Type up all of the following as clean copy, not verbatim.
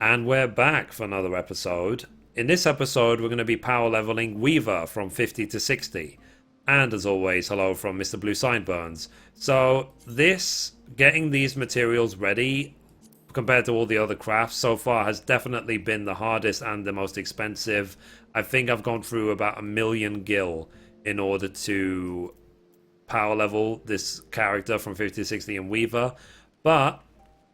And we're back for another episode. In this episode, we're going to be power leveling Weaver from 50 to 60. And as always, hello from Mr. Blue Sideburns. So getting these materials ready compared to all the other crafts so far has definitely been the hardest and the most expensive. I think I've gone through about 1,000,000 gil in order to power level this character from 50 to 60 in Weaver. But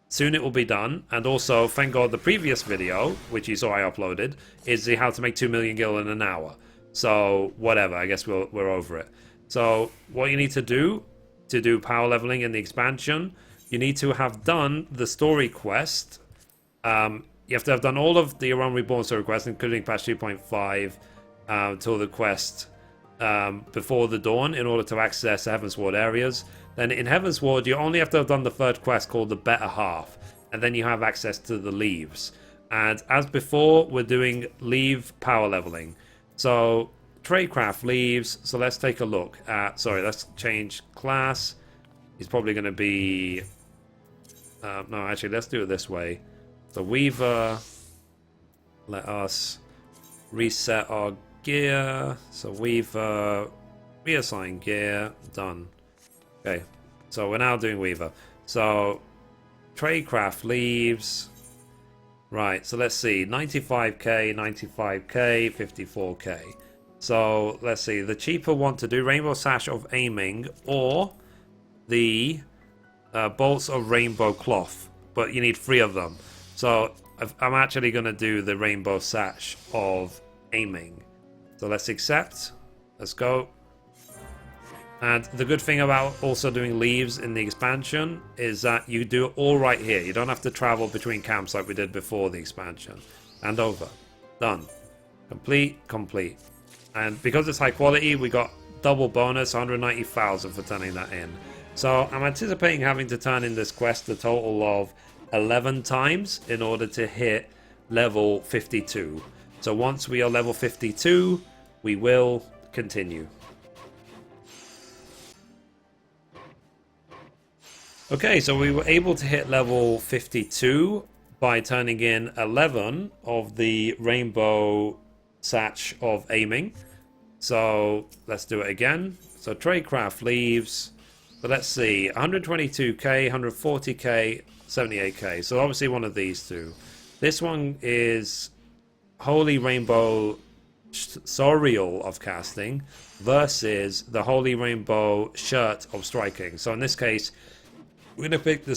soon it will be done, and also, thank God, the previous video, which you saw I uploaded, is how to make 2,000,000 gil in an hour. So, whatever, I guess we're over it. So, what you need to do power leveling in the expansion, you need to have done the story quest. You have to have done all of the Reborn story quests, including patch 2.5, till the quest before the dawn, in order to access Heavensward areas. Then in Heavensward, you only have to have done the third quest called the Better Half, and then you have access to the Leves. And as before, we're doing leve power leveling. So tradecraft leves. So let's take a look at. Sorry, let's change class. He's probably going to be. No, actually, let's do it this way. So Weaver. Let us reset our gear. So Weaver, reassign gear. Done. Okay, so we're now doing Weaver. So, tradecraft leaves. Right, so let's see. 95k, 95k, 54k. So, let's see. The cheaper one to do, Rainbow Sash of Aiming, or the Bolts of Rainbow Cloth. But you need 3 of them. So, I'm actually going to do the Rainbow Sash of Aiming. So, let's accept. Let's go. And the good thing about also doing leaves in the expansion is that you do it all right here. You don't have to travel between camps like we did before the expansion. And over. Done. Complete, complete. And because it's high quality, we got double bonus, 190,000 for turning that in. So I'm anticipating having to turn in this quest a total of 11 times in order to hit level 52. So once we are level 52, we will continue. Okay, so we were able to hit level 52 by turning in 11 of the Rainbow Sash of Aiming. So let's do it again. So tradecraft leaves. So let's see, 122k, 140k, 78k. So obviously one of these two. This one is Holy Rainbow Sorial of Casting versus the Holy Rainbow Shirt of Striking. So in this case, we're going to pick the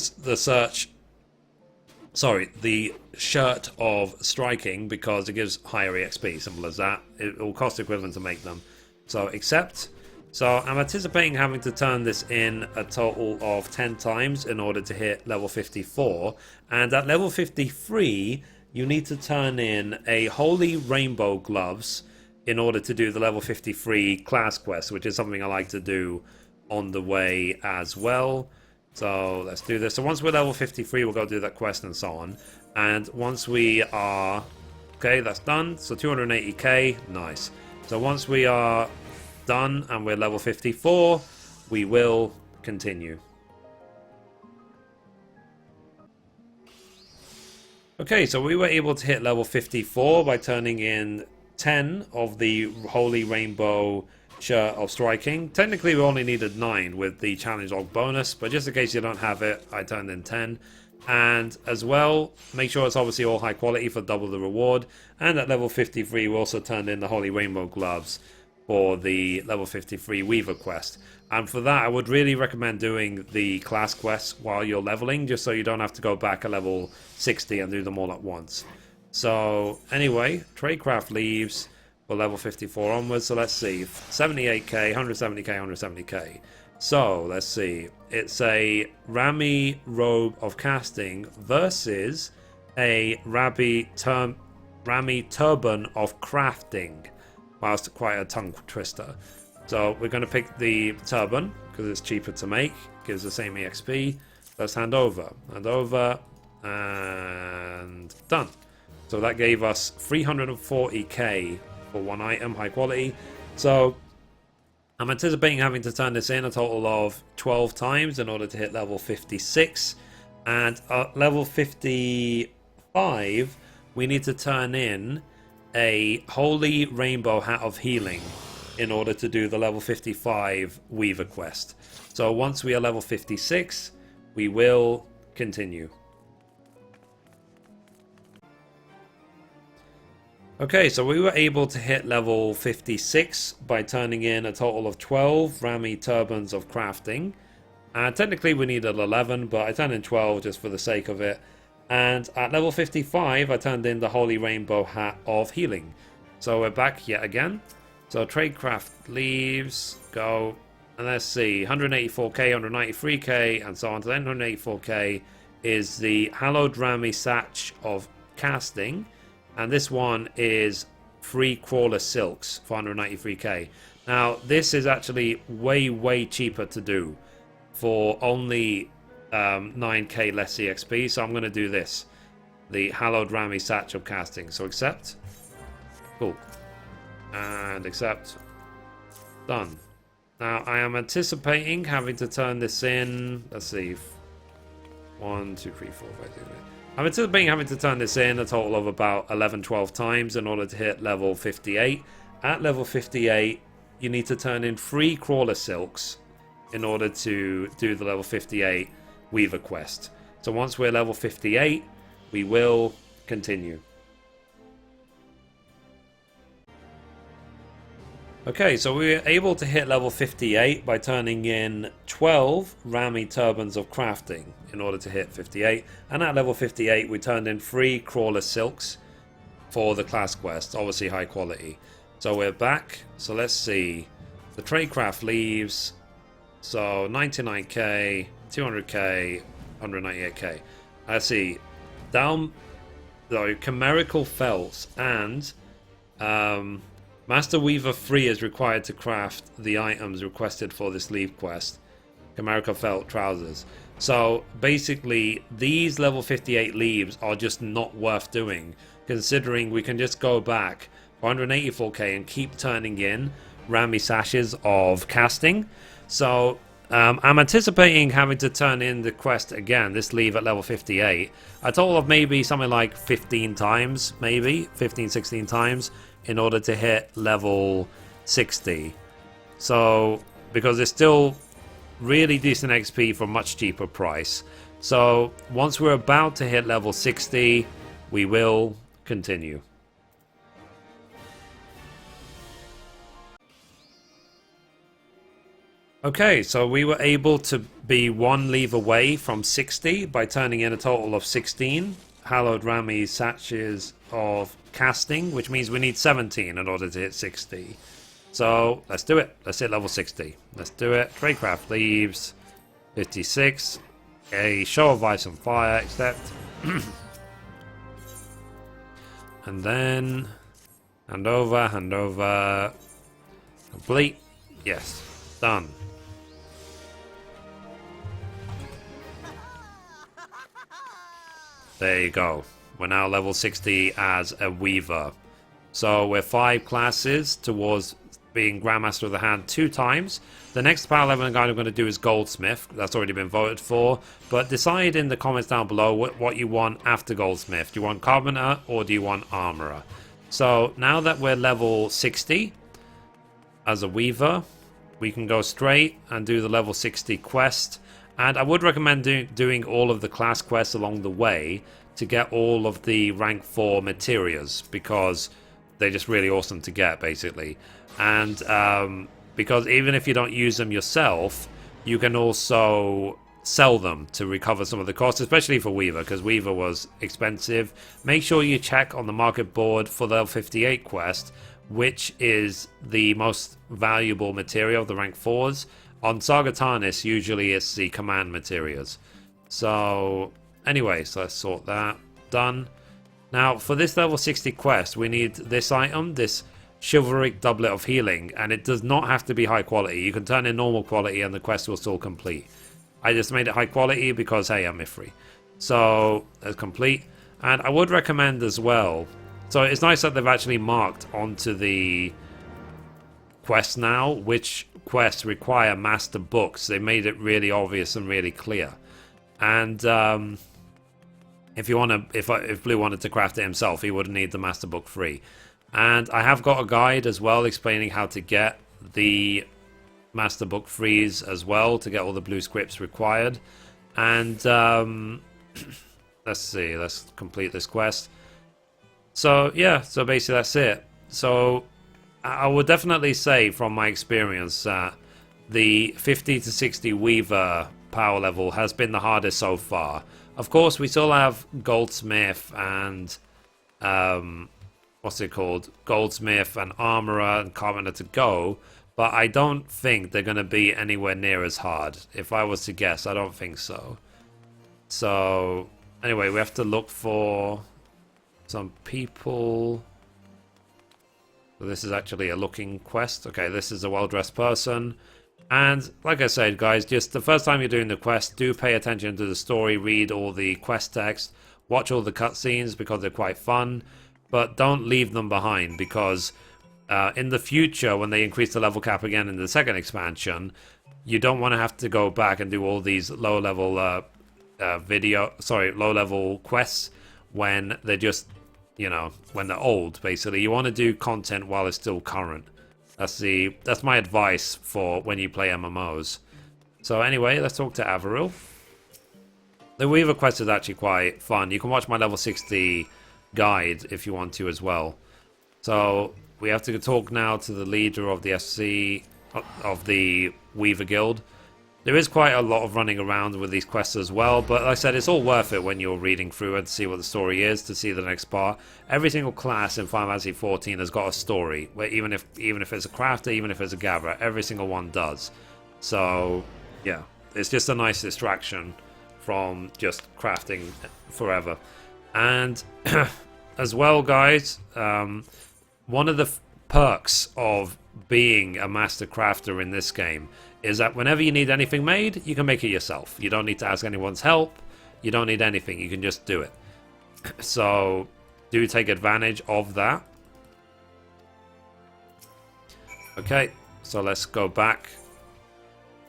Shirt of Striking because it gives higher EXP, simple as that. It will cost equivalent to make them. So accept. So I'm anticipating having to turn this in a total of 10 times in order to hit level 54. And at level 53, you need to turn in a Holy Rainbow Gloves in order to do the level 53 class quest, which is something I like to do on the way as well. So let's do this. So once we're level 53, we'll go do that quest and so on. And once we are... Okay, that's done. So 280k. Nice. So once we are done and we're level 54, we will continue. Okay, so we were able to hit level 54 by turning in 10 of the Holy Rainbow Shirt of Striking. Technically we only needed 9 with the challenge log bonus, but just in case you don't have it, I turned in 10. And as well, make sure it's obviously all high quality for double the reward. And at level 53 we also turned in the Holy Rainbow Gloves for the level 53 Weaver quest. And for that I would really recommend doing the class quests while you're leveling, just so you don't have to go back a level 60 and do them all at once. So anyway, tradecraft leaves for level 54 onwards. So let's see, 78k, 170k, 170k. So let's see, it's a Ramie Robe of Casting versus a Ramie Turban of Crafting. Wow, that's quite a tongue twister. So we're going to pick the Turban because it's cheaper to make, gives the same EXP. Let's hand over, and done. So that gave us 340k for one item, high quality. So I'm anticipating having to turn this in a total of 12 times in order to hit level 56. And at level 55, 55, we need to turn in a Holy Rainbow Hat of Healing in order to do the level 55 Weaver quest. So once we are level 56, we will continue. Okay, so we were able to hit level 56 by turning in a total of 12 Ramie Turbans of Crafting. Technically we needed 11, but I turned in 12 just for the sake of it. And at level 55, I turned in the Holy Rainbow Hat of Healing. So we're back yet again. So Tradecraft Leves, go, and let's see, 184k, 193k, and so on to 184k is the Hallowed Ramie Sash of Casting. And this one is free Crawler Silks for 193k. Now, this is actually way cheaper to do for only 9k less EXP. So I'm going to do this. The Hallowed Ramie Sash of Casting. So accept. Cool. And accept. Done. Now, I am anticipating having to turn this in. Let's see. 1, 2, 3, 4, 5, 6, 7. I'm anticipating having to turn this in a total of about 11-12 times in order to hit level 58. At level 58, you need to turn in 3 Crawler Silks in order to do the level 58 Weaver quest. So once we're level 58, we will continue. Okay, so we were able to hit level 58 by turning in 12 Ramie Turbans of Crafting in order to hit 58. And at level 58, we turned in 3 Crawler Silks for the class quest, obviously high quality. So we're back. So let's see. The Tradecraft Leves. So 99k, 200k, 198k. Let's see. Down, though, Chimerical Felts and Master Weaver 3 is required to craft the items requested for this Leve quest. Chimerical Felt Trousers. So basically, these level 58 leaves are just not worth doing, considering we can just go back 184k and keep turning in Ramie Sashes of Casting. So I'm anticipating having to turn in the quest again, this Leve at level 58, a total of maybe something like 15 times, maybe 15, 16 times, in order to hit level 60. So, because it's still really decent XP for a much cheaper price. So, once we're about to hit level 60, we will continue. Okay, so we were able to be 1 leve away from 60 by turning in a total of 16 Hallowed Ramie Sashes of Casting, which means we need 17 in order to hit 60. So let's do it. Let's hit level 60. Let's do it. Tradecraft Leves. 56. A Show of Ice and Fire, except. And then hand over. Complete. Yes. Done. There you go. We're now level 60 as a Weaver. So we're 5 classes towards being Grandmaster of the Hand 2 times. The next power leveling guide I'm going to do is Goldsmith. That's already been voted for. But decide in the comments down below what you want after Goldsmith. Do you want Carpenter or do you want Armorer? So now that we're level 60 as a Weaver, we can go straight and do the level 60 quest. And I would recommend doing all of the class quests along the way to get all of the rank 4 materials, because they're just really awesome to get, basically. And because even if you don't use them yourself, you can also sell them to recover some of the costs, especially for Weaver, because Weaver was expensive. Make sure you check on the market board for the level 58 quest, which is the most valuable material of the rank 4s. On Saga Tarnis, usually it's the command materials. So, anyway, so let's sort that. Done. Now, for this level 60 quest, we need this item, this Chivalric Doublet of Healing, and it does not have to be high quality. You can turn in normal quality and the quest will still complete. I just made it high quality because, hey, I'm Mithrie. So, that's complete. And I would recommend as well, so it's nice that they've actually marked onto the quest now which quests require master books. They made it really obvious and really clear. And If you want to, if Blue wanted to craft it himself, he would need the Master Book free. And I have got a guide as well explaining how to get the Master Book frees as well, to get all the blue scripts required. And let's see, let's complete this quest. So yeah, so basically that's it. So I would definitely say from my experience that the 50 to 60 Weaver power level has been the hardest so far. Of course, we still have Goldsmith and what's it called? Goldsmith and Armorer and Carpenter to go, but I don't think they're going to be anywhere near as hard. If I was to guess, I don't think so. So anyway, we have to look for some people. So this is actually a looking quest. Okay, this is a well-dressed person. And like I said, guys, just the first time you're doing the quest, do pay attention to the story, read all the quest text, watch all the cutscenes because they're quite fun, but don't leave them behind, because in the future, when they increase the level cap again in the second expansion, you don't want to have to go back and do all these low-level low-level quests when they're just, you know, when they're old, basically. You want to do content while it's still current. That's my advice for when you play MMOs. So anyway, let's talk to Averil. The Weaver quest is actually quite fun. You can watch my level 60 guide if you want to as well. So we have to talk now to the leader of the SC of the Weaver Guild. There is quite a lot of running around with these quests as well, but like I said, it's all worth it when you're reading through it to see what the story is, to see the next part. Every single class in Final Fantasy XIV has got a story, where even if it's a crafter, even if it's a gatherer, every single one does. So yeah, it's just a nice distraction from just crafting forever. And as well, guys, one of the perks of being a master crafter in this game is that whenever you need anything made, you can make it yourself. You don't need to ask anyone's help. You don't need anything. You can just do it. So do take advantage of that. Okay, so let's go back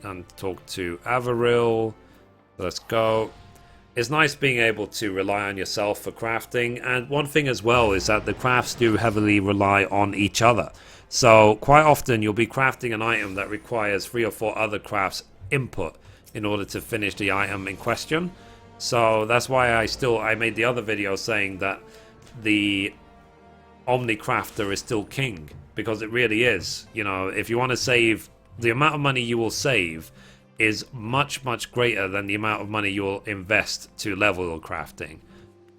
and talk to Averil. Let's go. It's nice being able to rely on yourself for crafting, and one thing as well is that the crafts do heavily rely on each other. So quite often you'll be crafting an item that requires 3 or 4 other crafts input in order to finish the item in question. So that's why I made the other video saying that the Omni Crafter is still king, because it really is. You know, if you want to save, the amount of money you will save is much, much greater than the amount of money you'll invest to level your crafting.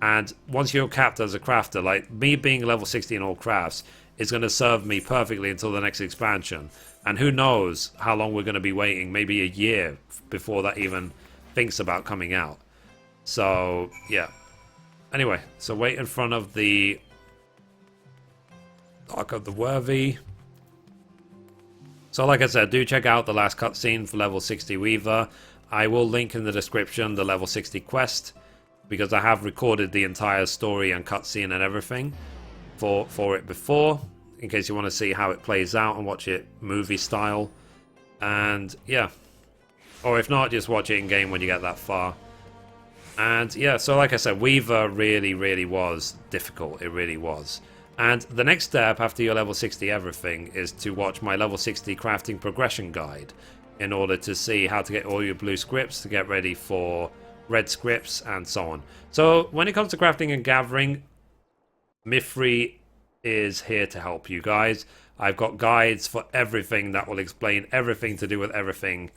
And once you're capped as a crafter, like me being level 60 in all crafts, is going to serve me perfectly until the next expansion. And who knows how long we're going to be waiting, maybe a year before that even thinks about coming out. So, yeah. Anyway, so wait in front of the Ark of the Worthy. So like I said, do check out the last cutscene for level 60 Weaver. I will link in the description the level 60 quest, because I have recorded the entire story and cutscene and everything for it before, in case you want to see how it plays out and watch it movie style. And yeah, or if not, just watch it in game when you get that far. And yeah, so like I said, Weaver really was difficult. It really was. And the next step after your level 60 everything is to watch my level 60 crafting progression guide in order to see how to get all your blue scripts to get ready for red scripts and so on. So when it comes to crafting and gathering, Mithrie is here to help you guys. I've got guides for everything that will explain everything to do with everything.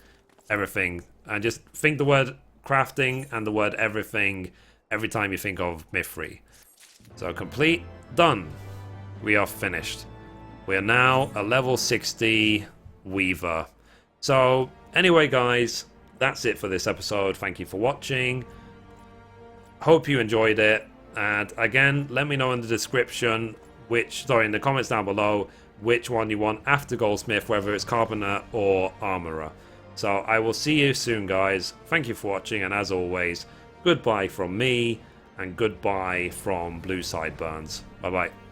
And just think the word crafting and the word everything every time you think of Mithrie. So complete, done. We are finished. We are now a level 60 Weaver. So anyway, guys, that's it for this episode. Thank you for watching. Hope you enjoyed it. And again, let me know in the description in the comments down below, which one you want after Goldsmith, whether it's Carpenter or Armorer. So I will see you soon, guys. Thank you for watching, and as always, goodbye from me, and goodbye from Blue Sideburns. Bye-bye.